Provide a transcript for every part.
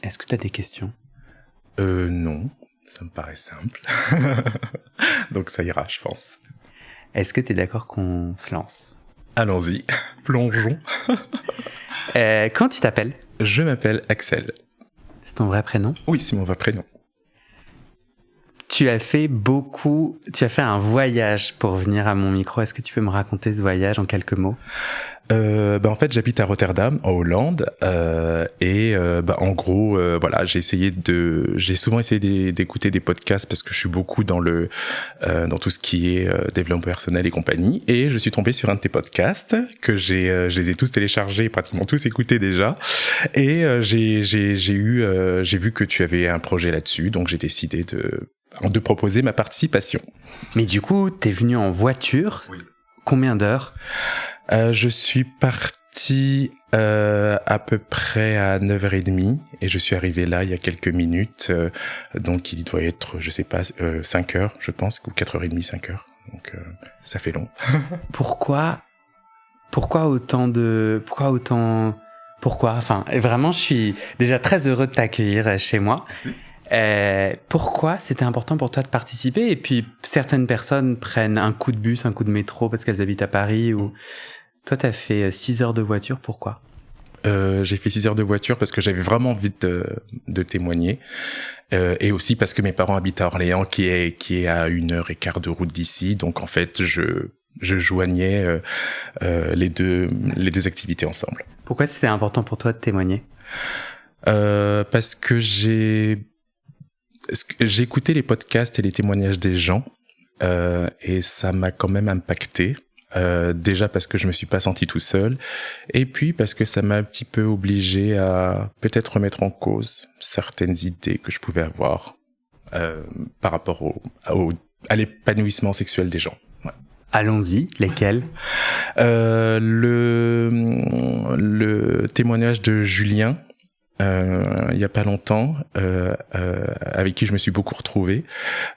Est-ce que tu as des questions? Non, ça me paraît simple. Donc ça ira, je pense. Est-ce que tu es d'accord qu'on se lance? Allons-y, plongeons. Comment tu t'appelles? Je m'appelle Axel. C'est ton vrai prénom? Oui, c'est mon vrai prénom. Tu as fait un voyage pour venir à mon micro. Est-ce que tu peux me raconter ce voyage en quelques mots? En fait, j'habite à Rotterdam, en Hollande, en gros, voilà, j'ai souvent essayé d'écouter des podcasts parce que je suis beaucoup dans dans tout ce qui est développement personnel et compagnie, et je suis tombé sur un de tes podcasts que je les ai tous téléchargés, pratiquement tous écoutés déjà, et j'ai vu que tu avais un projet là-dessus, donc j'ai décidé de proposer ma participation. Mais du coup, t'es venu en voiture? Oui. Combien d'heures? Je suis parti à peu près à 9h30 et je suis arrivé là il y a quelques minutes. Donc il doit être, je sais pas, 5h, je pense, ou 4h30, 5h. Donc ça fait long. Pourquoi Enfin, vraiment, je suis déjà très heureux de t'accueillir chez moi. Merci. Pourquoi c'était important pour toi de participer? Et puis, certaines personnes prennent un coup de bus, un coup de métro parce qu'elles habitent à Paris, ou toi, t'as fait 6 heures de voiture. Pourquoi? J'ai fait 6 heures de voiture parce que j'avais vraiment envie de témoigner, et aussi parce que mes parents habitent à Orléans, qui est à 1h15 de route d'ici. Donc en fait, je joignais les deux activités ensemble. Pourquoi c'était important pour toi de témoigner? Parce que j'ai écouté les podcasts et les témoignages des gens, et ça m'a quand même impacté. Déjà parce que je me suis pas senti tout seul, et puis parce que ça m'a un petit peu obligé à peut-être remettre en cause certaines idées que je pouvais avoir par rapport à l'épanouissement sexuel des gens. Ouais. Allons-y, lesquels? Le témoignage de Julien, il y a pas longtemps, avec qui je me suis beaucoup retrouvé.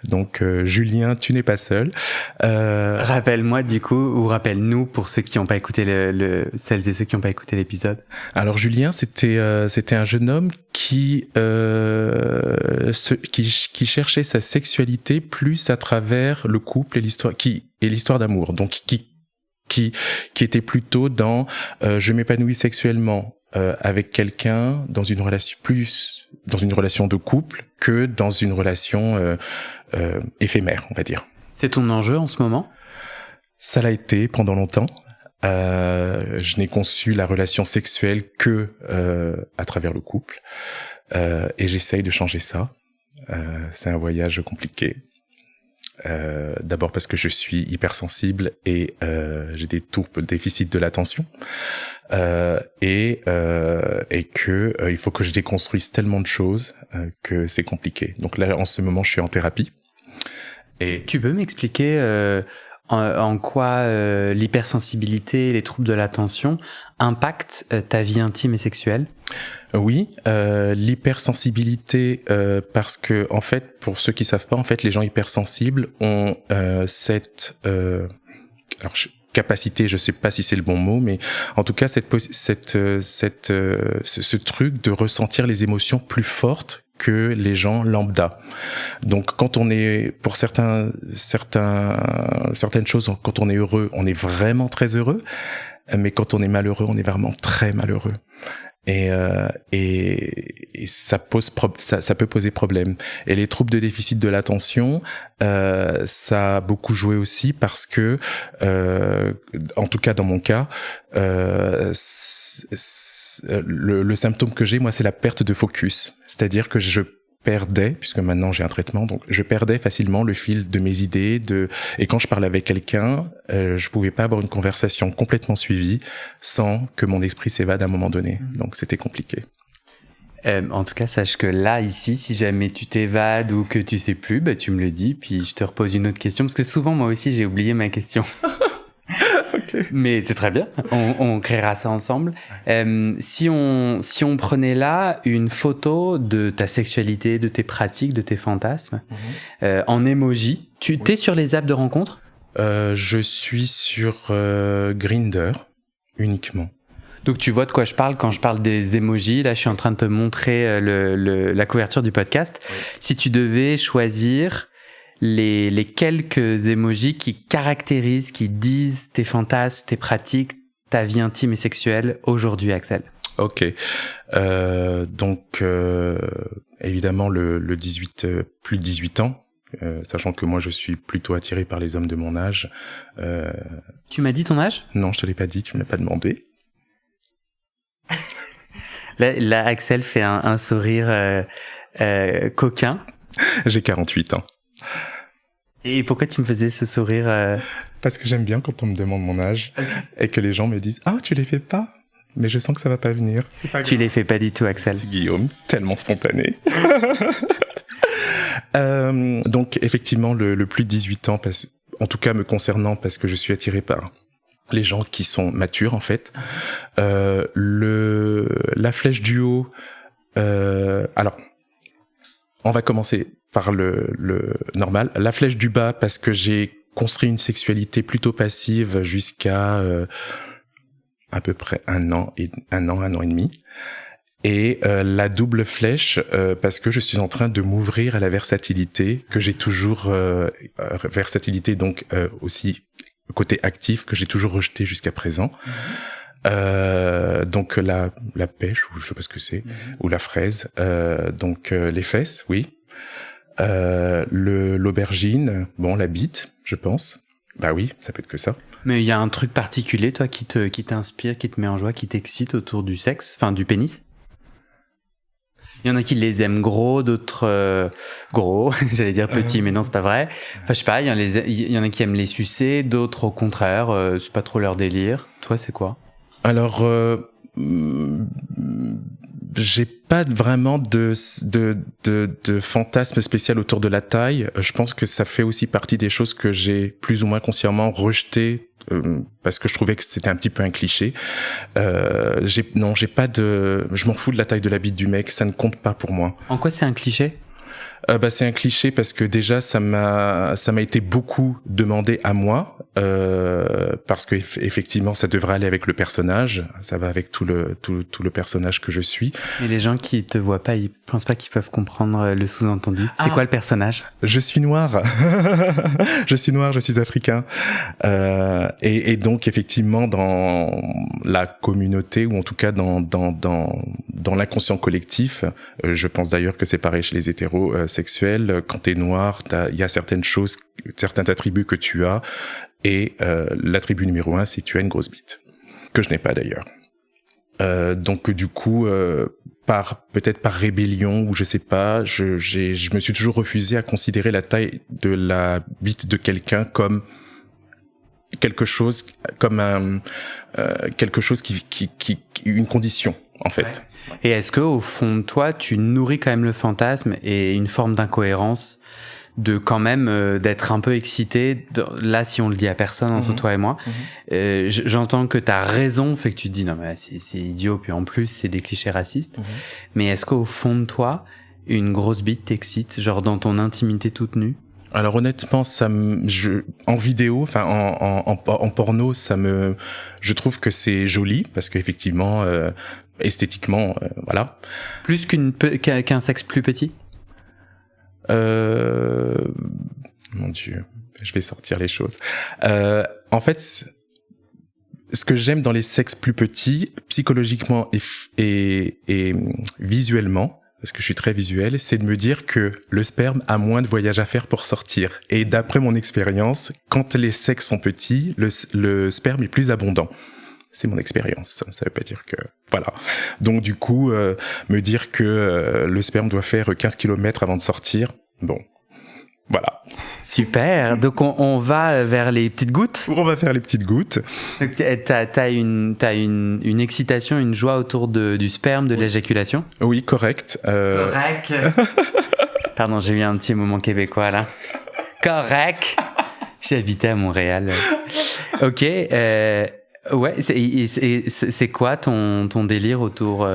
Donc Julien, tu n'es pas seul. Rappelle-moi du coup, ou rappelle-nous pour ceux qui n'ont pas écouté celles et ceux qui n'ont pas écouté l'épisode. Alors Julien, c'était un jeune homme qui cherchait sa sexualité plus à travers le couple et l'histoire d'amour. Donc qui était plutôt dans je m'épanouis sexuellement avec quelqu'un dans une relation de couple que dans une relation éphémère, on va dire. C'est ton enjeu en ce moment? Ça l'a été pendant longtemps. Je n'ai conçu la relation sexuelle que à travers le couple, et j'essaye de changer ça. C'est un voyage compliqué. D'abord parce que je suis hypersensible et j'ai des déficits de l'attention, et que il faut que je déconstruise tellement de choses que c'est compliqué. Donc là, en ce moment, je suis en thérapie. Et tu peux m'expliquer en quoi l'hypersensibilité, les troubles de l'attention impactent ta vie intime et sexuelle? Oui, l'hypersensibilité, parce que en fait, pour ceux qui savent pas, en fait, les gens hypersensibles ont cette capacité, je sais pas si c'est le bon mot, mais en tout cas ce truc de ressentir les émotions plus fortes que les gens lambda. Donc quand on est, pour certaines choses, quand on est heureux, on est vraiment très heureux, mais quand on est malheureux, on est vraiment très malheureux. Et ça peut poser problème. Et les troubles de déficit de l'attention, ça a beaucoup joué aussi parce que, en tout cas dans mon cas, le symptôme que j'ai, moi, c'est la perte de focus. C'est-à-dire que je perdais, puisque maintenant j'ai un traitement, donc je perdais facilement le fil de mes idées, et quand je parlais avec quelqu'un, je pouvais pas avoir une conversation complètement suivie sans que mon esprit s'évade à un moment donné. Donc c'était compliqué. En tout cas, sache que là, ici, si jamais tu t'évades ou que tu sais plus, bah, tu me le dis, puis je te repose une autre question, parce que souvent, moi aussi, j'ai oublié ma question. Okay. Mais c'est très bien, on créera ça ensemble. Si on prenait là une photo de ta sexualité, de tes pratiques, de tes fantasmes, en emoji, t'es sur les apps de rencontre? Je suis sur Grindr uniquement. Donc tu vois de quoi je parle quand je parle des emojis. Là, je suis en train de te montrer la couverture du podcast. Oui. Si tu devais choisir les quelques emojis qui caractérisent, qui disent tes fantasmes, tes pratiques, ta vie intime et sexuelle aujourd'hui, Axel. Ok. Donc, évidemment, le 18, plus de 18 ans. Sachant que moi je suis plutôt attiré par les hommes de mon âge. Tu m'as dit ton âge ? Non, je te l'ai pas dit, tu me l'as pas demandé. Là, Axel fait un sourire coquin. J'ai 48 ans. Et pourquoi tu me faisais ce sourire Parce que j'aime bien quand on me demande mon âge et que les gens me disent « Ah, tu les fais pas ?» Mais je sens que ça va pas venir. Tu les fais pas du tout, Axel. C'est Guillaume, tellement spontané. Donc effectivement le plus de 18 ans, en tout cas me concernant, parce que je suis attiré par les gens qui sont matures en fait. La flèche du haut, alors on va commencer par le normal. La flèche du bas, parce que j'ai construit une sexualité plutôt passive jusqu'à à peu près un an et demi. Et la double flèche, parce que je suis en train de m'ouvrir à la versatilité que j'ai toujours, versatilité donc aussi côté actif que j'ai toujours rejeté jusqu'à présent. Donc la pêche, ou je sais pas ce que c'est, ou la fraise, donc les fesses, oui. L'aubergine, bon, la bite, je pense. Bah oui, ça peut être que ça. Mais il y a un truc particulier, toi, qui t'inspire, qui te met en joie, qui t'excite autour du sexe, enfin du pénis? Il y en a qui les aiment gros, d'autres gros, j'allais dire petits, mais non, c'est pas vrai. Enfin, je sais pas, il y en a qui aiment les sucer, d'autres au contraire, c'est pas trop leur délire. Toi, c'est quoi? Alors, j'ai pas vraiment de fantasme spécial autour de la taille. Je pense que ça fait aussi partie des choses que j'ai plus ou moins consciemment rejetées, parce que je trouvais que c'était un petit peu un cliché. J'ai pas de, je m'en fous de la taille de la bite du mec, ça ne compte pas pour moi. En quoi c'est un cliché? C'est un cliché parce que déjà ça m'a été beaucoup demandé à moi, parce que effectivement ça devrait aller avec le personnage, ça va avec tout le personnage que je suis. Et les gens qui te voient pas, ils pensent pas qu'ils peuvent comprendre le sous-entendu. C'est quoi le personnage? Je suis noir. Je suis noir, je suis africain. Et donc effectivement dans la communauté, ou en tout cas dans l'inconscient collectif, je pense d'ailleurs que c'est pareil chez les hétéros sexuels, quand t'es noir, il y a certaines choses, certains attributs que tu as, et l'attribut numéro 1, c'est que tu as une grosse bite, que je n'ai pas d'ailleurs. Donc du coup, peut-être par rébellion, ou je sais pas, je me suis toujours refusé à considérer la taille de la bite de quelqu'un comme quelque chose, comme quelque chose qui une condition en fait. Ouais. Et est-ce que au fond de toi, tu nourris quand même le fantasme et une forme d'incohérence de quand même d'être un peu excité, là si on le dit à personne entre toi et moi, j'entends que ta raison fait que tu te dis non mais là, c'est idiot, puis en plus c'est des clichés racistes, mais est-ce qu'au fond de toi une grosse bite t'excite, genre dans ton intimité toute nue? Alors honnêtement, en vidéo, enfin en porno, je trouve que c'est joli parce qu'effectivement esthétiquement voilà. Plus qu'un sexe plus petit? Mon Dieu, je vais sortir les choses. En fait, ce que j'aime dans les sexes plus petits, psychologiquement et visuellement, parce que je suis très visuel, c'est de me dire que le sperme a moins de voyage à faire pour sortir. Et d'après mon expérience, quand les sexes sont petits, le sperme est plus abondant. C'est mon expérience, ça veut pas dire que... Voilà. Donc du coup, me dire que le sperme doit faire 15 km avant de sortir, bon, voilà. Super, donc on va vers les petites gouttes. On va faire les petites gouttes. Donc t'as une excitation, une joie autour du sperme, de l'éjaculation? Oui, correct. Correct. Pardon, j'ai eu un petit moment québécois là. Correct. J'ai habité à Montréal. Ok, ouais, c'est quoi ton délire autour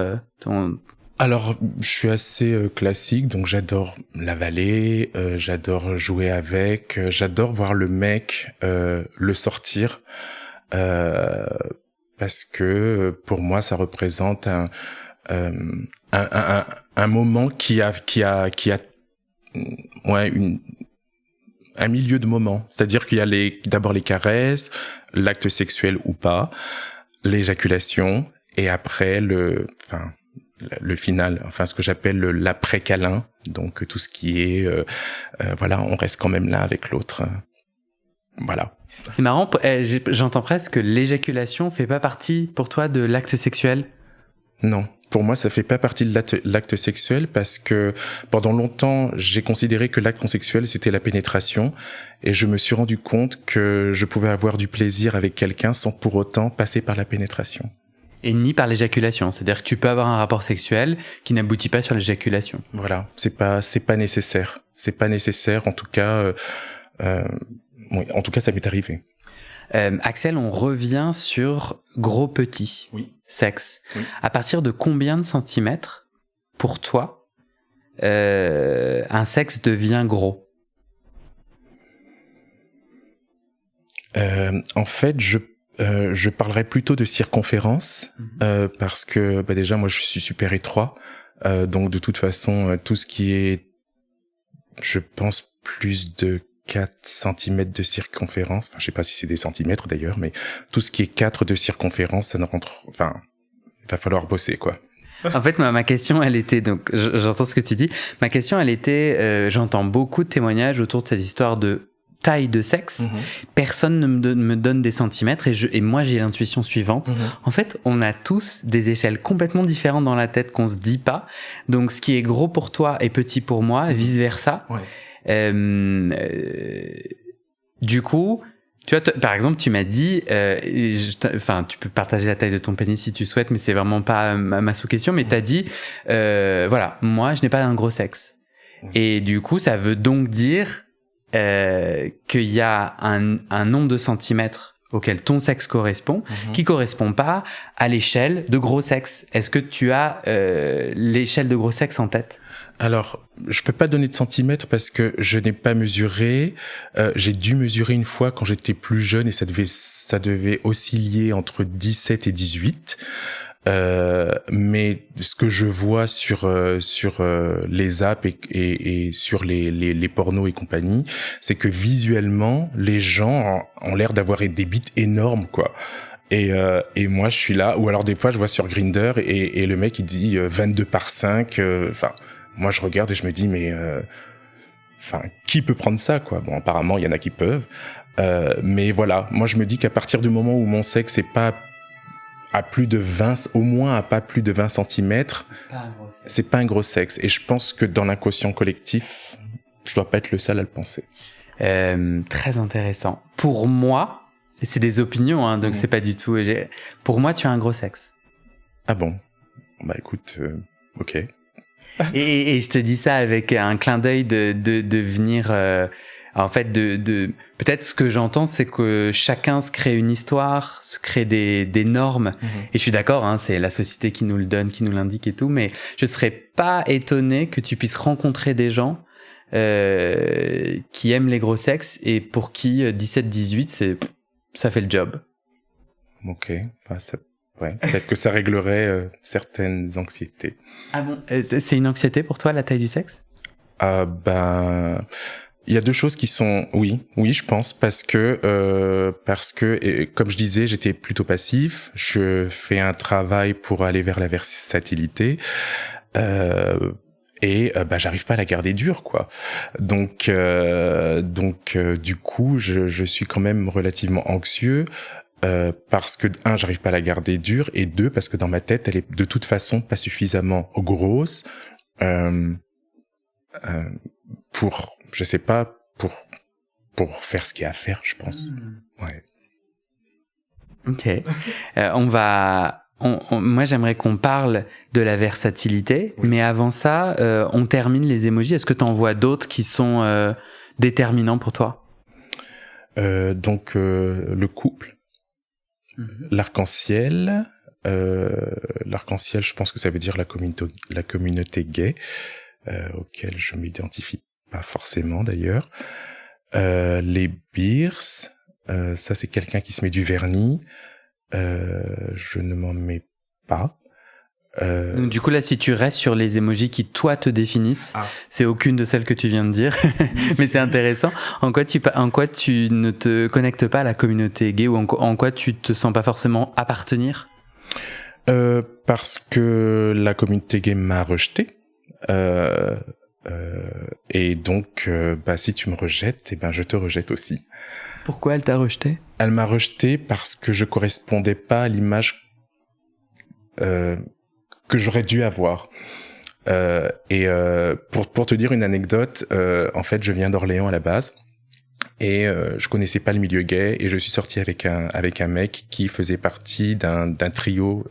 Alors, je suis assez classique, donc j'adore l'avaler, j'adore jouer avec, j'adore voir le mec le sortir. parce que pour moi ça représente un, un moment qui a ouais, un milieu de moment. C'est-à-dire qu'il y a d'abord les caresses, l'acte sexuel ou pas, l'éjaculation, et après le final, enfin ce que j'appelle l'après-câlin, donc tout ce qui est, voilà, on reste quand même là avec l'autre. Voilà. C'est marrant, j'entends presque que l'éjaculation fait pas partie pour toi de l'acte sexuel. Non, pour moi ça fait pas partie de l'acte sexuel parce que pendant longtemps j'ai considéré que l'acte sexuel c'était la pénétration et je me suis rendu compte que je pouvais avoir du plaisir avec quelqu'un sans pour autant passer par la pénétration. Et ni par l'éjaculation, c'est-à-dire que tu peux avoir un rapport sexuel qui n'aboutit pas sur l'éjaculation. Voilà, c'est pas nécessaire. C'est pas nécessaire, en tout cas. Oui, en tout cas, ça m'est arrivé. Axel, on revient sur gros petit sexe. Oui. À partir de combien de centimètres, pour toi, un sexe devient gros? En fait, je parlerais plutôt de circonférence parce que déjà moi je suis super étroit, donc de toute façon tout ce qui est, je pense, plus de 4 cm de circonférence, enfin je sais pas si c'est des centimètres d'ailleurs, mais tout ce qui est 4 de circonférence, ça ne rentre, enfin il va falloir bosser quoi. En fait, ma question, elle était, donc j'entends ce que tu dis, ma question, elle était, j'entends beaucoup de témoignages autour de cette histoire de taille de sexe, personne ne me donne des centimètres et moi j'ai l'intuition suivante. En fait, on a tous des échelles complètement différentes dans la tête qu'on se dit pas. Donc ce qui est gros pour toi est petit pour moi, vice versa. Ouais. Du coup, tu vois, par exemple, tu m'as dit, enfin, tu peux partager la taille de ton pénis si tu souhaites, mais c'est vraiment pas ma sous-question. Mais t'as dit, voilà, moi je n'ai pas un gros sexe. Et du coup, ça veut donc dire qu'il y a un nombre de centimètres auquel ton sexe correspond, qui correspond pas à l'échelle de gros sexe. Est-ce que tu as l'échelle de gros sexe en tête? Alors, je peux pas donner de centimètres parce que je n'ai pas mesuré. J'ai dû mesurer une fois quand j'étais plus jeune et ça devait osciller entre 17 et 18. Mais ce que je vois sur les apps et sur les pornos et compagnie, c'est que visuellement les gens ont l'air d'avoir des bites énormes quoi. Et moi je suis là, ou alors des fois je vois sur Grindr et le mec il dit 22 par 5, enfin moi je regarde et je me dis mais enfin qui peut prendre ça quoi. Bon apparemment il y en a qui peuvent, mais voilà, moi je me dis qu'à partir du moment où mon sexe est pas à plus de 20, au moins à pas plus de 20 centimètres, c'est pas un gros sexe. Et je pense que dans l'inconscient collectif, je dois pas être le seul à le penser. Très intéressant. Pour moi, et c'est des opinions, hein, donc c'est pas du tout. Pour moi, tu as un gros sexe. Ah bon? Bah écoute, ok. et je te dis ça avec un clin d'œil de venir. En fait, peut-être ce que j'entends, c'est que chacun se crée une histoire, se crée des normes. Et je suis d'accord, hein, c'est la société qui nous le donne, qui nous l'indique et tout. Mais je serais pas étonné que tu puisses rencontrer des gens qui aiment les gros sexes et pour qui 17-18, ça fait le job. Ok, bah, ouais, peut-être que ça réglerait certaines anxiétés. Ah bon? C'est une anxiété pour toi, la taille du sexe? Il y a deux choses qui sont, oui, je pense, parce que et, comme je disais, j'étais plutôt passif. Je fais un travail pour aller vers la versatilité. J'arrive pas à la garder dure quoi. Donc du coup je suis quand même relativement anxieux parce que j'arrive pas à la garder dure et deux parce que dans ma tête elle est de toute façon pas suffisamment grosse pour je sais pas pour faire ce qu'il y a à faire je pense. Ouais. Ok. Moi, j'aimerais qu'on parle de la versatilité, mais avant ça, on termine les émojis. Est-ce que tu en vois d'autres qui sont déterminants pour toi? Donc, le couple, l'arc-en-ciel. L'arc-en-ciel, je pense que ça veut dire la communauté gay, auquel je m'identifie pas forcément d'ailleurs. Les beers, ça c'est quelqu'un qui se met du vernis. Je ne m'en mets pas. Donc du coup là, si tu restes sur les émojis qui toi te définissent, c'est aucune de celles que tu viens de dire, mais c'est intéressant. En quoi tu ne te connectes pas à la communauté gay, ou en quoi tu te sens pas forcément appartenir? Parce que la communauté gay m'a rejeté. Et donc, si tu me rejettes, je te rejette aussi. Pourquoi elle t'a rejeté? Elle m'a rejeté parce que je correspondais pas à l'image que j'aurais dû avoir. Pour te dire une anecdote, en fait, je viens d'Orléans à la base. Et je connaissais pas le milieu gay, et je suis sorti avec un mec qui faisait partie d'un trio,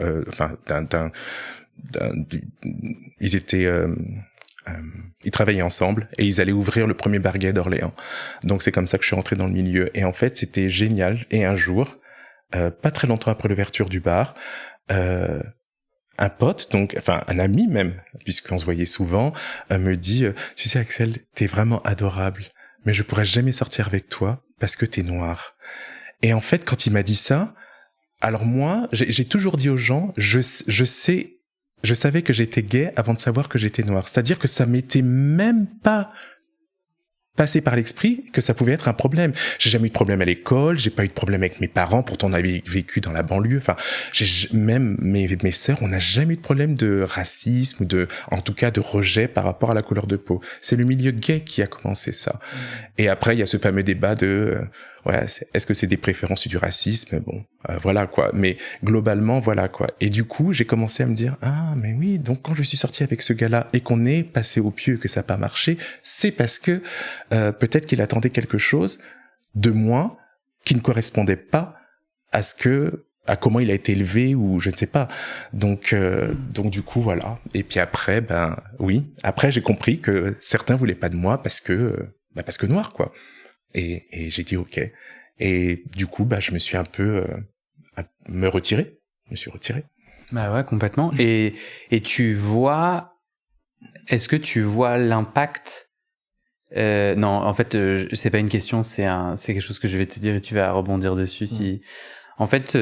ils travaillaient ensemble et ils allaient ouvrir le premier bar gay d'Orléans. Donc c'est comme ça que je suis rentré dans le milieu. Et en fait, c'était génial. Et un jour, pas très longtemps après l'ouverture du bar, un pote, un ami même, puisqu'on se voyait souvent, me dit « Tu sais Axel, t'es vraiment adorable, mais je pourrais jamais sortir avec toi parce que t'es noir. » Et en fait, quand il m'a dit ça, alors moi, j'ai toujours dit aux gens, je savais que j'étais gay avant de savoir que j'étais noir. C'est-à-dire que ça m'était même pas passé par l'esprit que ça pouvait être un problème. J'ai jamais eu de problème à l'école, j'ai pas eu de problème avec mes parents, pourtant on avait vécu dans la banlieue. Enfin, même mes sœurs, on n'a jamais eu de problème de racisme ou en tout cas de rejet par rapport à la couleur de peau. C'est le milieu gay qui a commencé ça. Et après, il y a ce fameux débat de est-ce que c'est des préférences ou du racisme? Bon, voilà quoi. Mais globalement, voilà quoi. Et du coup, j'ai commencé à me dire mais oui. Donc quand je suis sorti avec ce gars-là et qu'on est passé au pieu et que ça n'a pas marché, c'est parce que peut-être qu'il attendait quelque chose de moi qui ne correspondait pas à comment il a été élevé, ou je ne sais pas. Donc du coup voilà. Et puis après oui. Après j'ai compris que certains voulaient pas de moi parce que noir quoi. Et j'ai dit ok. Et du coup, je me suis un peu retiré. Je me suis retiré. Bah ouais, complètement. Et est-ce que tu vois l'impact? Non, en fait, c'est pas une question, c'est quelque chose que je vais te dire et tu vas rebondir dessus. Si, en fait,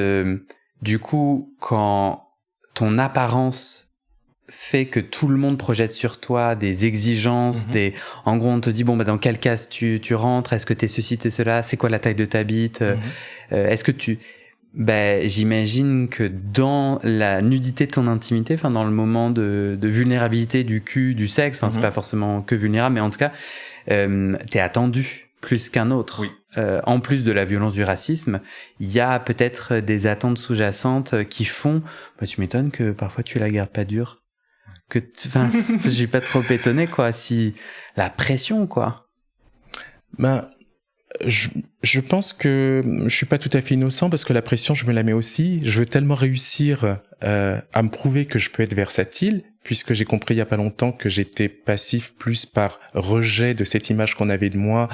du coup, quand ton apparence fait que tout le monde projette sur toi des exigences, en gros on te dit dans quelle case tu rentres, est-ce que t'es ceci, t'es cela, c'est quoi la taille de ta bite, est-ce que j'imagine que dans la nudité de ton intimité, dans le moment de vulnérabilité du cul, du sexe, c'est pas forcément que vulnérable, mais en tout cas t'es attendu plus qu'un autre. Oui. En plus de la violence du racisme, il y a peut-être des attentes sous-jacentes qui font, tu m'étonnes que parfois tu la gardes pas dure. J'ai pas trop étonné quoi, si la pression quoi. Je pense que je suis pas tout à fait innocent, parce que la pression je me la mets aussi. Je veux tellement réussir à me prouver que je peux être versatile, puisque j'ai compris il y a pas longtemps que j'étais passif plus par rejet de cette image qu'on avait de moi.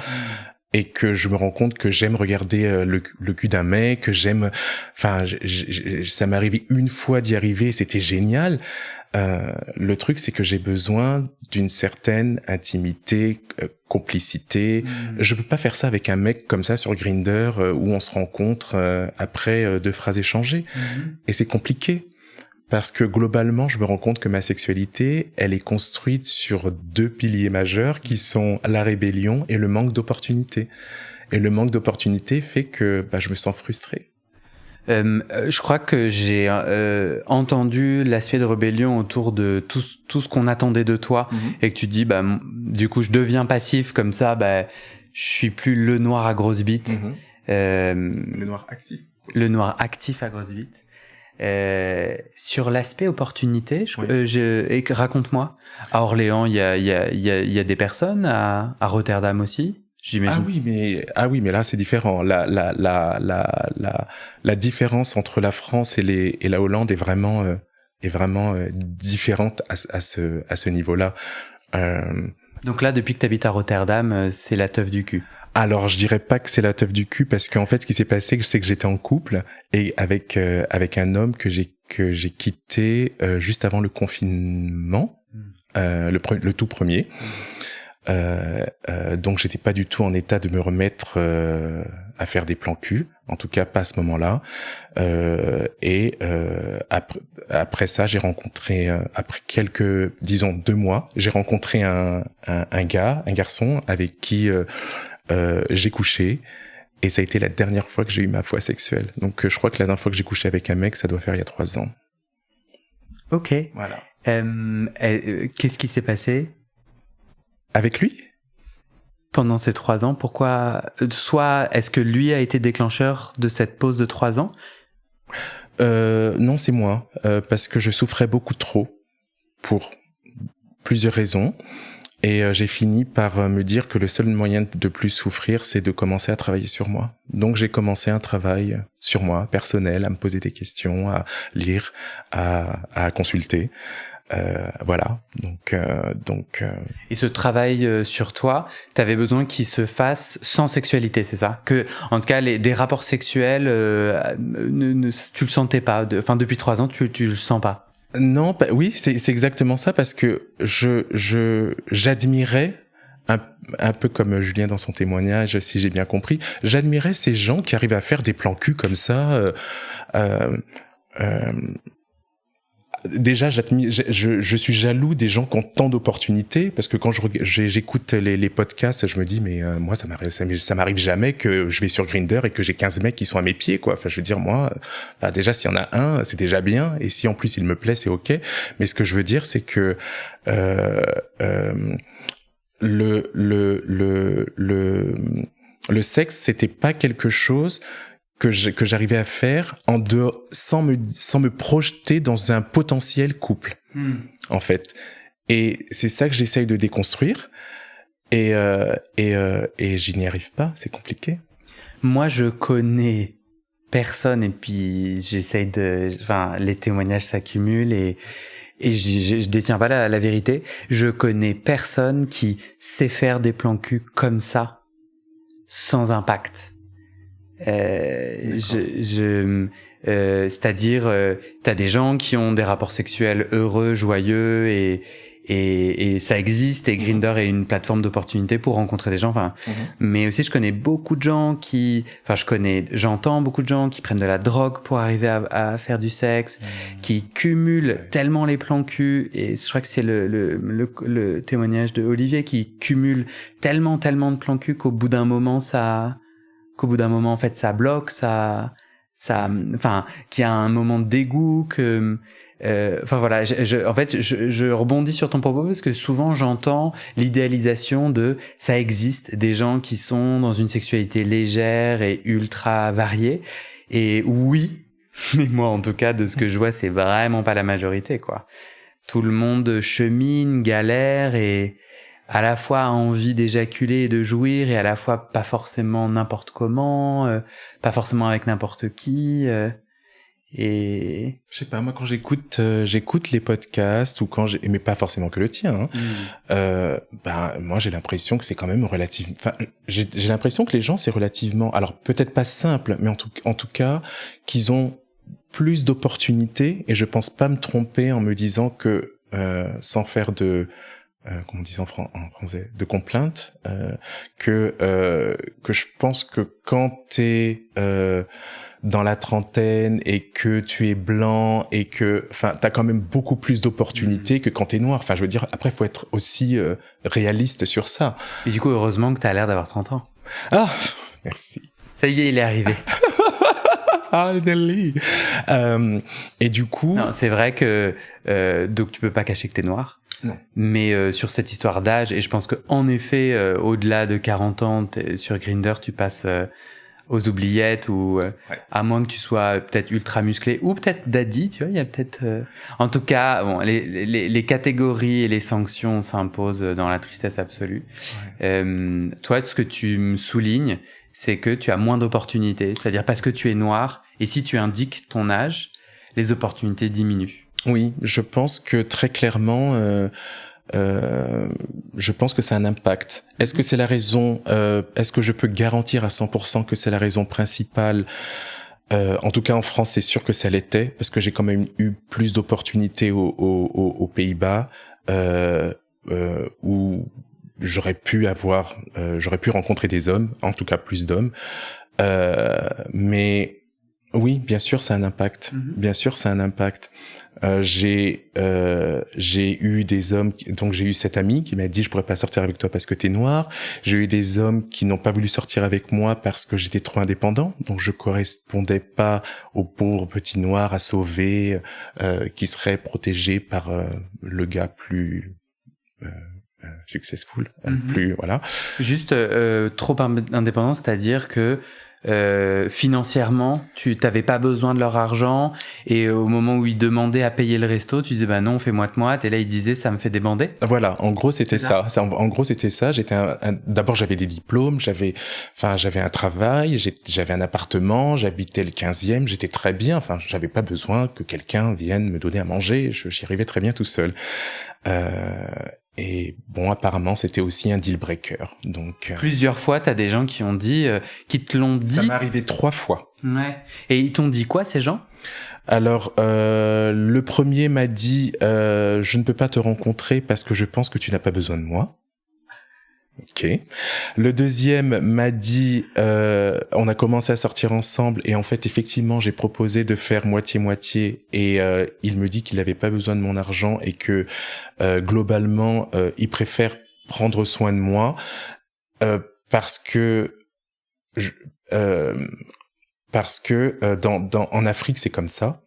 Et que je me rends compte que j'aime regarder le cul d'un mec, que j'aime, ça m'est arrivé une fois d'y arriver, c'était génial. Le truc, c'est que j'ai besoin d'une certaine intimité, complicité. Je peux pas faire ça avec un mec comme ça sur Grindr, où on se rencontre après 2 phrases échangées. Et c'est compliqué. Parce que globalement, je me rends compte que ma sexualité, elle est construite sur 2 piliers majeurs qui sont la rébellion et le manque d'opportunité. Et le manque d'opportunité fait que je me sens frustré. Je crois que j'ai entendu l'aspect de rébellion autour de tout ce qu'on attendait de toi, et que tu dis du coup je deviens passif comme ça, je suis plus le noir à grosse bite. Le noir actif. Le noir actif à grosse bite. Sur l'aspect opportunité, raconte-moi. À Orléans, il y a des personnes, à Rotterdam aussi, j'imagine. Ah oui, mais là c'est différent. La différence entre la France et la Hollande est vraiment différente à ce niveau-là. Donc là, depuis que t'habites à Rotterdam, c'est la teuf du cul. Alors, je dirais pas que c'est la teuf du cul, parce qu'en fait, ce qui s'est passé, c'est que j'étais en couple et avec un homme que j'ai quitté juste avant le confinement, le tout premier. Donc, j'étais pas du tout en état de me remettre à faire des plans cul. En tout cas, pas à ce moment-là. Après ça, j'ai rencontré, après disons 2 mois, j'ai rencontré un garçon avec qui j'ai couché. Et ça a été la dernière fois que j'ai eu ma foi sexuelle. Donc, je crois que la dernière fois que j'ai couché avec un mec, ça doit faire il y a 3 ans. Ok. Voilà. Qu'est-ce qui s'est passé avec lui? Pendant ces 3 ans, pourquoi soit est-ce que lui a été déclencheur de cette pause de 3 ans? Non, c'est moi, parce que je souffrais beaucoup trop pour plusieurs raisons, et j'ai fini par me dire que le seul moyen de plus souffrir, c'est de commencer à travailler sur moi. Donc j'ai commencé un travail sur moi, personnel, à me poser des questions, à lire, à consulter. Voilà. Donc. Et ce travail sur toi, t'avais besoin qu'il se fasse sans sexualité, c'est ça? Que, en tout cas, des rapports sexuels, tu le sentais pas. Enfin, depuis 3 ans, tu le sens pas. Non, oui, c'est exactement ça, parce que j'admirais un peu comme Julien dans son témoignage, si j'ai bien compris, j'admirais ces gens qui arrivent à faire des plans cul comme ça. Déjà, je suis jaloux des gens qui ont tant d'opportunités, parce que quand j'écoute les podcasts, je me dis, mais moi, ça m'arrive jamais que je vais sur Grindr et que j'ai 15 mecs qui sont à mes pieds, quoi. Enfin, je veux dire, moi, déjà, s'il y en a un, c'est déjà bien, et si en plus il me plaît, c'est ok. Mais ce que je veux dire, c'est que le sexe, c'était pas quelque chose que j'arrivais à faire en dehors, sans me projeter dans un potentiel couple, en fait. Et c'est ça que j'essaye de déconstruire. Et j'y n'y arrive pas, c'est compliqué. Moi, je connais personne, et puis les témoignages s'accumulent, et je détiens pas la vérité. Je connais personne qui sait faire des plans cul comme ça, sans impact. C'est-à-dire, t'as des gens qui ont des rapports sexuels heureux, joyeux, et ça existe, et Grindr est une plateforme d'opportunité pour rencontrer des gens, mais aussi je connais beaucoup de gens j'entends beaucoup de gens qui prennent de la drogue pour arriver à faire du sexe, qui cumulent tellement les plans cul, et je crois que c'est le témoignage de Olivier, qui cumule tellement de plans cul qu'au bout d'un moment en fait ça bloque, qu'il y a un moment de dégoût, voilà, je rebondis sur ton propos, parce que souvent j'entends l'idéalisation de ça existe des gens qui sont dans une sexualité légère et ultra variée, et oui, mais moi en tout cas de ce que je vois, c'est vraiment pas la majorité, quoi. Tout le monde chemine, galère, et à la fois a envie d'éjaculer et de jouir, et à la fois pas forcément n'importe comment, pas forcément avec n'importe qui, et je sais pas, moi quand j'écoute les podcasts, ou mais pas forcément que le tien, moi j'ai l'impression que c'est quand même j'ai l'impression que les gens, c'est relativement, alors peut-être pas simple, mais en tout cas qu'ils ont plus d'opportunités, et je pense pas me tromper en me disant que sans faire de comment on dit en français, de complainte, que je pense que quand t'es dans la trentaine et que tu es blanc, et que t'as quand même beaucoup plus d'opportunités que quand t'es noir. Enfin, je veux dire, après faut être aussi réaliste sur ça. Et du coup, heureusement que t'as l'air d'avoir 30 ans. Ah, merci. Ça y est, il est arrivé. Et du coup, non, c'est vrai que donc tu peux pas cacher que t'es noir. Non. Mais sur cette histoire d'âge, et je pense que en effet, au-delà de 40 ans, sur Grindr, tu passes aux oubliettes, ou à moins que tu sois peut-être ultra musclé, ou peut-être daddy, tu vois, il y a peut-être. En tout cas, bon, les catégories et les sanctions s'imposent dans la tristesse absolue. Ouais. Toi, ce que tu me soulignes, c'est que tu as moins d'opportunités, c'est-à-dire parce que tu es noir, et si tu indiques ton âge, les opportunités diminuent. Oui, je pense que très clairement, je pense que ça a un impact. Est-ce que c'est la raison, est-ce que je peux garantir à 100% que c'est la raison principale? En tout cas, en France, c'est sûr que ça l'était, parce que j'ai quand même eu plus d'opportunités aux Pays-Bas, où j'aurais pu rencontrer des hommes, en tout cas plus d'hommes. Mais oui, bien sûr, ça a un impact. Bien sûr, ça a un impact. J'ai eu des hommes, donc j'ai eu cet ami qui m'a dit je pourrais pas sortir avec toi parce que t'es noir. J'ai eu des hommes qui n'ont pas voulu sortir avec moi parce que j'étais trop indépendant, donc je correspondais pas au pauvre petit noir à sauver, qui serait protégé par le gars plus successful, plus voilà. Juste trop indépendant, c'est-à-dire que financièrement, tu t'avais pas besoin de leur argent et au moment où ils demandaient à payer le resto, tu disais bah non, fais moite-moite et là ils disaient ça me fait débander. Voilà, en gros c'était ça. En gros c'était ça. J'étais d'abord j'avais des diplômes, j'avais un travail, j'avais un appartement, j'habitais le 15e, j'étais très bien. Enfin, j'avais pas besoin que quelqu'un vienne me donner à manger. J'y arrivais très bien tout seul. Et bon, apparemment, c'était aussi un deal breaker. Donc plusieurs fois, t'as des gens qui ont dit, qui te l'ont dit. Ça m'est arrivé 3 fois. Ouais. Et ils t'ont dit quoi, ces gens? Alors, le premier m'a dit, je ne peux pas te rencontrer parce que je pense que tu n'as pas besoin de moi. Ok. Le deuxième m'a dit, on a commencé à sortir ensemble et en fait effectivement j'ai proposé de faire moitié-moitié et il me dit qu'il n'avait pas besoin de mon argent et que globalement il préfère prendre soin de moi parce que en Afrique c'est comme ça.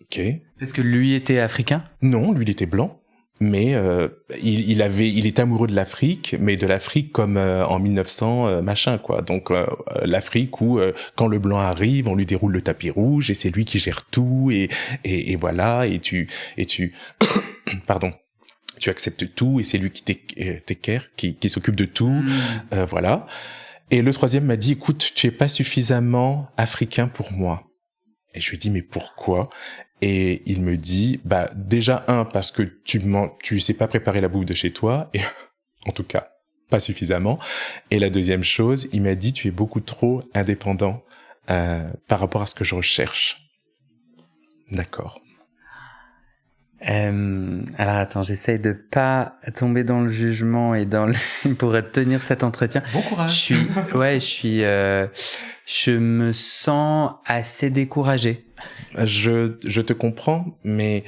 Ok. Parce que lui était africain? Non, lui il était blanc. Mais il était amoureux de l'Afrique, mais de l'Afrique comme en 1900 machin quoi. Donc l'Afrique où quand le blanc arrive, on lui déroule le tapis rouge et c'est lui qui gère tout et voilà et tu pardon. Tu acceptes tout et c'est lui qui take care, qui s'occupe de tout, voilà. Et le troisième m'a dit écoute, tu es pas suffisamment africain pour moi. Et je lui ai dit mais pourquoi? Et il me dit, bah, déjà, parce que tu sais pas préparer la bouffe de chez toi, et en tout cas, pas suffisamment. Et la deuxième chose, il m'a dit, tu es beaucoup trop indépendant, par rapport à ce que je recherche. D'accord. Alors attends, j'essaye de pas tomber dans le jugement et pour tenir cet entretien. Bon courage. Je me sens assez découragé. Je te comprends, mais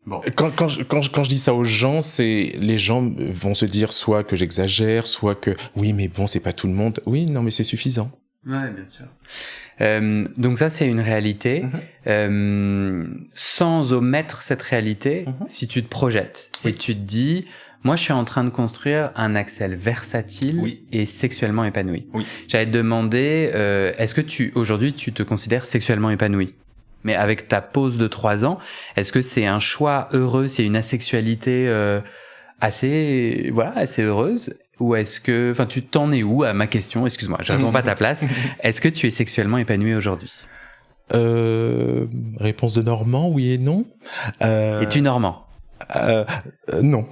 bon. Quand je dis ça aux gens, c'est les gens vont se dire soit que j'exagère, soit que oui, mais bon, c'est pas tout le monde. Oui, non, mais c'est suffisant. Ouais, bien sûr. Donc ça, c'est une réalité. Sans omettre cette réalité, si tu te projetes et tu te dis, moi, je suis en train de construire un Axel versatile et sexuellement épanoui. Oui. J'allais te demander, est-ce que aujourd'hui, tu te considères sexuellement épanoui? Mais avec ta pause de 3 ans, est-ce que c'est un choix heureux, c'est une asexualité assez heureuse? Ou est-ce que, enfin, tu t'en es où à ma question? Excuse-moi, je réponds pas à ta place. Est-ce que tu es sexuellement épanoui aujourd'hui? Réponse de Normand, oui et non. Es-tu normand? Non.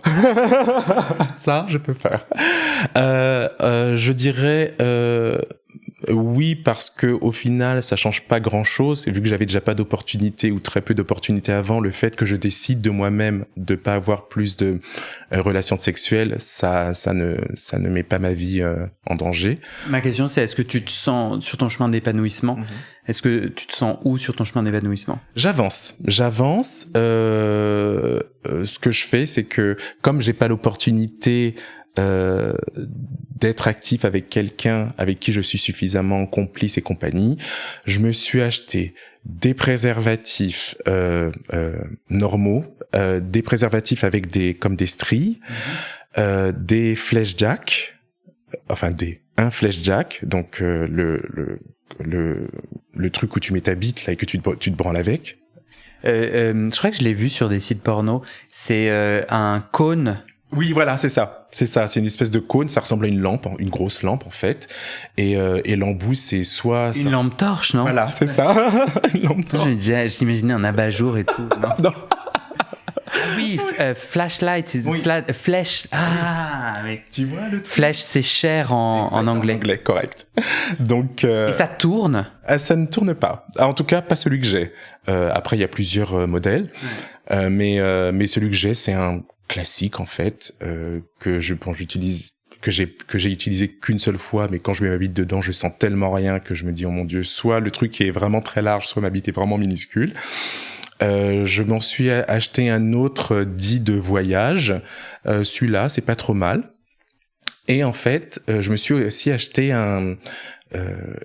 Ça, je peux faire. Je dirais oui, parce que au final, ça change pas grand-chose. Et vu que j'avais déjà pas d'opportunités ou très peu d'opportunités avant, le fait que je décide de moi-même de pas avoir plus de relations sexuelles, ça ne met pas ma vie en danger. Ma question, c'est est-ce que tu te sens sur ton chemin d'épanouissement? Est-ce que tu te sens où sur ton chemin d'épanouissement? J'avance. Ce que je fais, c'est que comme j'ai pas l'opportunité d'être actif avec quelqu'un avec qui je suis suffisamment complice et compagnie, je me suis acheté des préservatifs normaux, des préservatifs avec des stries, des flèche jack, un flèche jack, donc le truc où tu mets ta bite là et que tu te branles avec. Je crois que je l'ai vu sur des sites porno. C'est un cône. Oui, voilà, c'est ça. C'est une espèce de cône. Ça ressemble à une lampe, une grosse lampe en fait. Et l'embout, c'est soit une lampe torche, non? Voilà, c'est ça. Une lampe torche. Je me disais, j'imaginais un abat-jour et tout. Non. Non. Oui, flashlight, flèche. Ah, mais tu vois le truc. Flèche, c'est cher en anglais. En anglais, correct. Donc. Et ça tourne? Ça ne tourne pas. En tout cas, pas celui que j'ai. Après, il y a plusieurs modèles, mais celui que j'ai, c'est un classique en fait que j'utilise que j'ai utilisé qu'une seule fois, mais quand je mets ma bite dedans, je sens tellement rien que je me dis, oh mon Dieu, soit le truc est vraiment très large, soit ma bite est vraiment minuscule. Je m'en suis acheté un autre dit de voyage. Celui-là, c'est pas trop mal. Et en fait, je me suis aussi acheté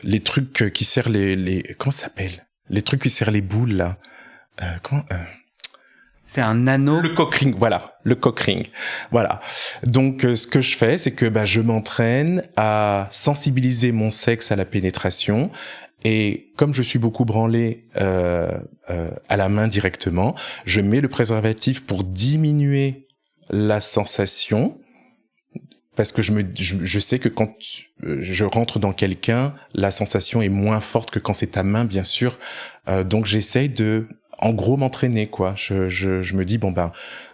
les trucs qui serrent comment ça s'appelle? Les trucs qui serrent les boules, là. C'est un anneau. Le cock ring, voilà. Le cock ring. Voilà. Donc, ce que je fais, c'est que, je m'entraîne à sensibiliser mon sexe à la pénétration. Et comme je suis beaucoup branlé, à la main directement, je mets le préservatif pour diminuer la sensation. Parce que je sais que quand je rentre dans quelqu'un, la sensation est moins forte que quand c'est ta main, bien sûr. Donc j'essaye de, en gros, m'entraîner, quoi. Je me dis,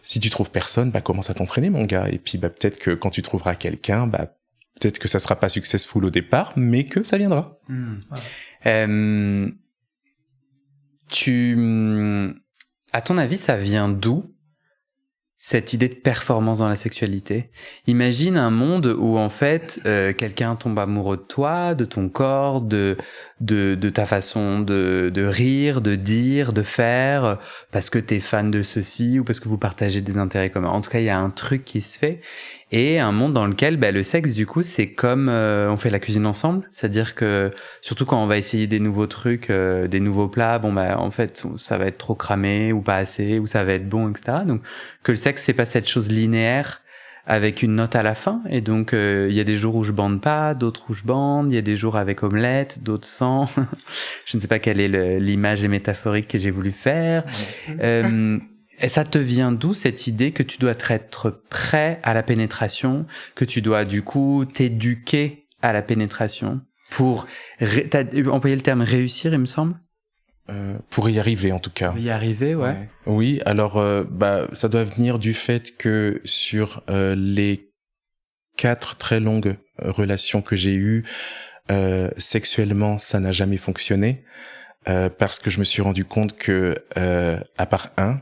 si tu trouves personne, commence à t'entraîner, mon gars. Et puis, peut-être que quand tu trouveras quelqu'un, peut-être que ça sera pas successful au départ, mais que ça viendra. À ton avis, ça vient d'où? Cette idée de performance dans la sexualité. Imagine un monde où en fait quelqu'un tombe amoureux de toi, de ton corps, de ta façon de rire, de dire, de faire, parce que t'es fan de ceci ou parce que vous partagez des intérêts communs. En tout cas, il y a un truc qui se fait. Et un monde dans lequel le sexe, du coup, c'est comme on fait la cuisine ensemble. C'est-à-dire que, surtout quand on va essayer des nouveaux trucs, des nouveaux plats, en fait, ça va être trop cramé ou pas assez, ou ça va être bon, etc. Donc, que le sexe, c'est pas cette chose linéaire avec une note à la fin. Et donc, il y a des jours où je bande pas, d'autres où je bande. Il y a des jours avec omelette, d'autres sans. Je ne sais pas quelle est l'image métaphorique que j'ai voulu faire. Et ça te vient d'où cette idée que tu dois être prêt à la pénétration, que tu dois du coup t'éduquer à la pénétration pour, t'as employé le terme réussir, il me semble? Pour y arriver, en tout cas. Pour y arriver, ouais. Oui, alors ça doit venir du fait que sur les 4 très longues relations que j'ai eues, sexuellement, ça n'a jamais fonctionné, parce que je me suis rendu compte que à part un,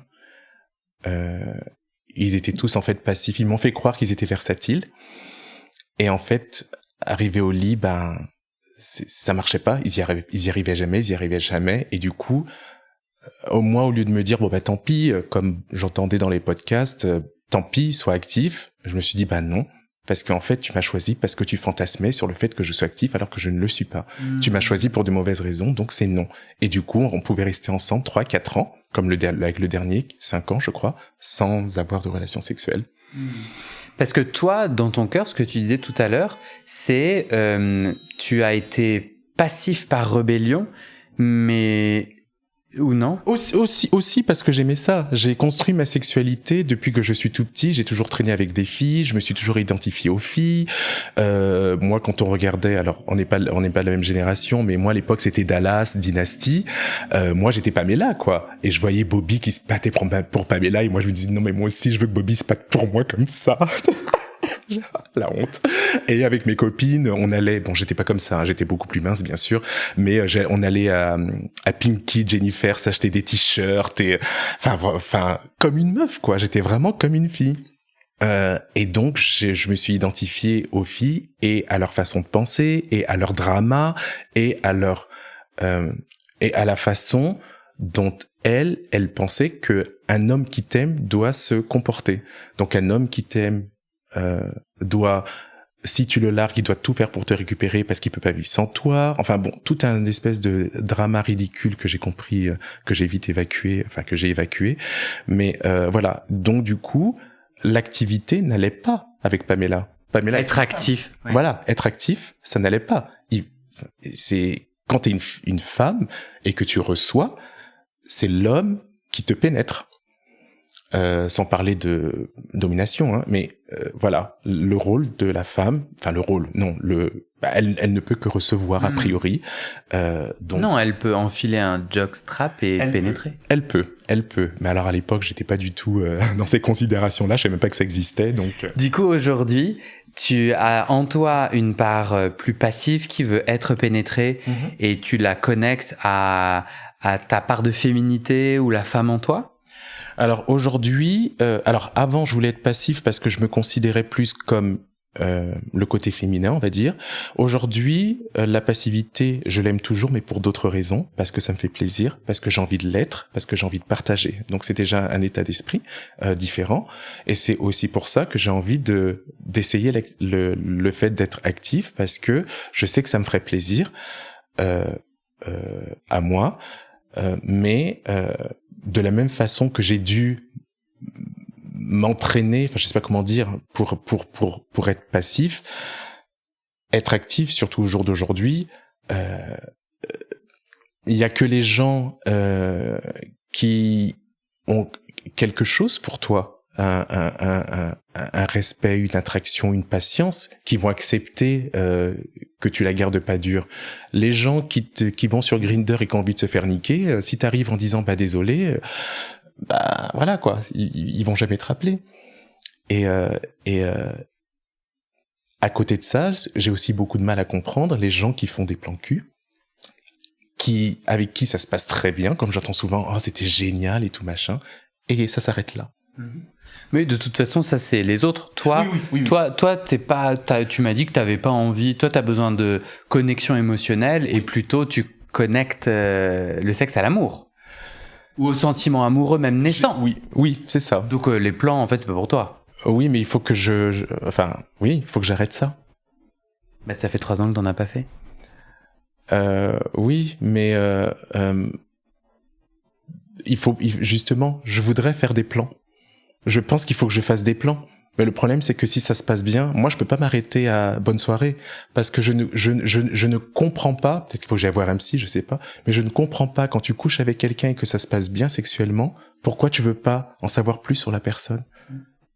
ils étaient tous en fait passifs. Ils m'ont fait croire qu'ils étaient versatiles, et en fait, arrivé au lit, ça marchait pas. Ils y arrivaient jamais. Et du coup, au lieu de me dire tant pis, comme j'entendais dans les podcasts, tant pis, sois actif, je me suis dit non. Parce qu'en fait, tu m'as choisi parce que tu fantasmais sur le fait que je sois actif alors que je ne le suis pas. Tu m'as choisi pour de mauvaises raisons, donc c'est non. Et du coup, on pouvait rester ensemble 3-4 ans, comme avec le dernier, 5 ans, je crois, sans avoir de relations sexuelles. Parce que toi, dans ton cœur, ce que tu disais tout à l'heure, c'est tu as été passif par rébellion, mais... Ou non? Aussi parce que j'aimais ça. J'ai construit ma sexualité depuis que je suis tout petit. J'ai toujours traîné avec des filles. Je me suis toujours identifié aux filles. Moi, quand on regardait, alors on n'est pas la même génération, mais moi à l'époque c'était Dallas, Dynasty. Moi j'étais Pamela, quoi. Et je voyais Bobby qui se battait pour Pamela, et moi je me disais non mais moi aussi je veux que Bobby se batte pour moi comme ça. La honte. Et avec mes copines, on allait, j'étais pas comme ça, j'étais beaucoup plus mince bien sûr, mais on allait à Pinky, Jennifer, s'acheter des t-shirts et enfin comme une meuf, quoi. J'étais vraiment comme une fille. Et donc je me suis identifié aux filles et à leur façon de penser et à leur drama et à la façon dont elle pensait que un homme qui t'aime doit se comporter. Donc un homme qui t'aime doit, si tu le largues, il doit tout faire pour te récupérer parce qu'il peut pas vivre sans toi. Enfin tout un espèce de drama ridicule que j'ai compris, que j'ai vite évacué, que j'ai évacué. Mais voilà. Donc du coup, l'activité n'allait pas avec Pamela. Être actif. Ouais. Voilà, être actif, ça n'allait pas. C'est quand t'es une femme et que tu reçois, c'est l'homme qui te pénètre. Sans parler de domination, hein, mais voilà, le rôle de la femme, elle ne peut que recevoir a priori. Donc, non, elle peut enfiler un jockstrap et pénétrer. Elle peut. Mais alors à l'époque, j'étais pas du tout dans ces considérations-là, je savais même pas que ça existait. Donc. Du coup, aujourd'hui, tu as en toi une part plus passive qui veut être pénétrée, et tu la connectes à ta part de féminité ou la femme en toi. Alors aujourd'hui, avant je voulais être passif parce que je me considérais plus comme le côté féminin, on va dire. Aujourd'hui, la passivité, je l'aime toujours, mais pour d'autres raisons, parce que ça me fait plaisir, parce que j'ai envie de l'être, parce que j'ai envie de partager. Donc c'est déjà un état d'esprit différent, et c'est aussi pour ça que j'ai envie d'essayer le fait d'être actif, parce que je sais que ça me ferait plaisir à moi, mais de la même façon que j'ai dû m'entraîner, enfin je sais pas comment dire, pour être passif, être actif, surtout au jour d'aujourd'hui. Il y a que les gens qui ont quelque chose pour toi, un respect, une attraction, une patience, qui vont accepter que tu la gardes pas dure. Les gens qui vont sur Grindr et qui ont envie de se faire niquer, si t'arrives en disant bah désolé, bah voilà quoi, ils vont jamais te rappeler. Et à côté de ça, j'ai aussi beaucoup de mal à comprendre les gens qui font des plans cul, avec qui ça se passe très bien, comme j'entends souvent, oh c'était génial et tout machin, et ça s'arrête là. Mais de toute façon, ça c'est les autres. Toi, oui. toi, t'es pas. Tu m'as dit que t'avais pas envie. Toi, t'as besoin de connexion émotionnelle et plutôt tu connectes le sexe à l'amour ou au sentiment amoureux même naissant. Oui, c'est ça. Donc les plans, en fait, c'est pas pour toi. Oui, mais il faut que il faut que j'arrête ça. Bah, ça fait 3 ans que t'en as pas fait. Oui, mais justement, je voudrais faire des plans. Je pense qu'il faut que je fasse des plans. Mais le problème, c'est que si ça se passe bien, moi, je peux pas m'arrêter à bonne soirée parce que je ne comprends pas. Peut-être qu'il faut que j'aille voir un psy, je sais pas. Mais je ne comprends pas quand tu couches avec quelqu'un et que ça se passe bien sexuellement. Pourquoi tu veux pas en savoir plus sur la personne?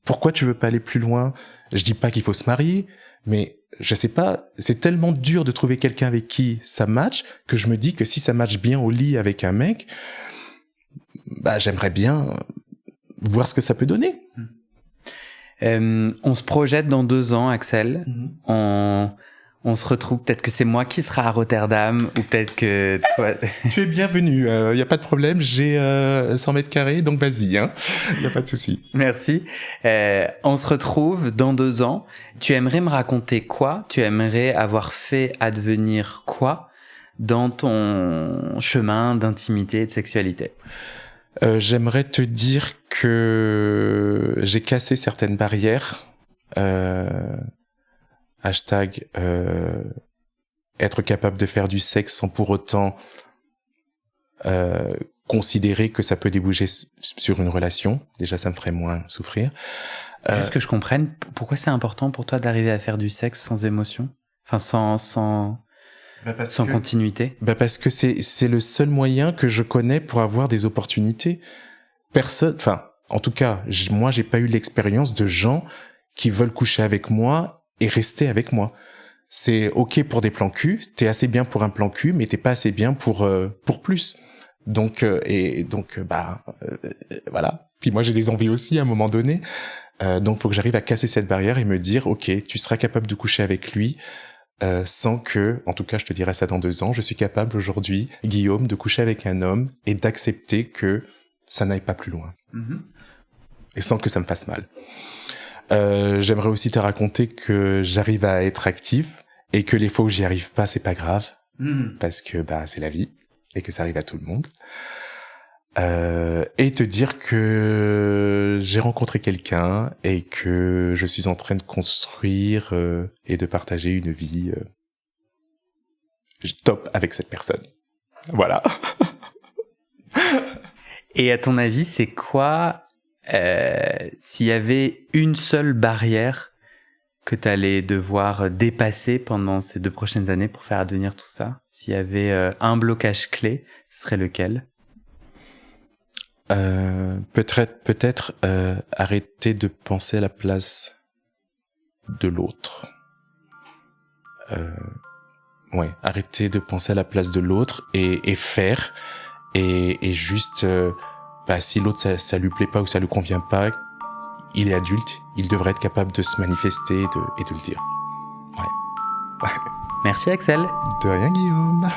Pourquoi tu veux pas aller plus loin? Je dis pas qu'il faut se marier, mais je sais pas. C'est tellement dur de trouver quelqu'un avec qui ça match que je me dis que si ça match bien au lit avec un mec, bah j'aimerais bien voir ce que ça peut donner. On se projette dans 2 ans, Axel. On se retrouve. Peut-être que c'est moi qui sera à Rotterdam, ou peut-être que toi. Tu es bienvenu. Y a pas de problème. J'ai 100 mètres carrés, donc vas-y. Hein. Y a pas de souci. Merci. On se retrouve dans 2 ans. Tu aimerais me raconter quoi? Tu aimerais avoir fait advenir quoi dans ton chemin d'intimité et de sexualité? J'aimerais te dire que j'ai cassé certaines barrières. Hashtag être capable de faire du sexe sans pour autant considérer que ça peut déboucher sur une relation. Déjà, ça me ferait moins souffrir. Juste que je comprenne, pourquoi c'est important pour toi d'arriver à faire du sexe sans émotion? Enfin, sans continuité? Parce que c'est le seul moyen que je connais pour avoir des opportunités. En tout cas, moi, j'ai pas eu l'expérience de gens qui veulent coucher avec moi et rester avec moi. C'est ok pour des plans cul, t'es assez bien pour un plan cul, mais t'es pas assez bien pour plus. Donc voilà. Puis moi, j'ai des envies aussi à un moment donné. Donc faut que j'arrive à casser cette barrière et me dire ok, tu seras capable de coucher avec lui. Sans que, en tout cas, je te dirai ça dans 2 ans, je suis capable aujourd'hui, Guillaume, de coucher avec un homme et d'accepter que ça n'aille pas plus loin. Et sans que ça me fasse mal. J'aimerais aussi te raconter que j'arrive à être actif et que les fois où j'y arrive pas, c'est pas grave. Parce que, c'est la vie et que ça arrive à tout le monde. Et te dire que j'ai rencontré quelqu'un et que je suis en train de construire et de partager une vie top avec cette personne. Voilà. Et à ton avis, c'est quoi s'il y avait une seule barrière que tu allais devoir dépasser pendant ces 2 prochaines années pour faire advenir tout ça? S'il y avait un blocage clé, ce serait lequel? Peut-être arrêter de penser à la place de l'autre. Arrêter de penser à la place de l'autre et faire et juste si l'autre ça lui plaît pas ou ça lui convient pas, il est adulte, il devrait être capable de se manifester et de le dire. Ouais. Merci Axel. De rien Guillaume.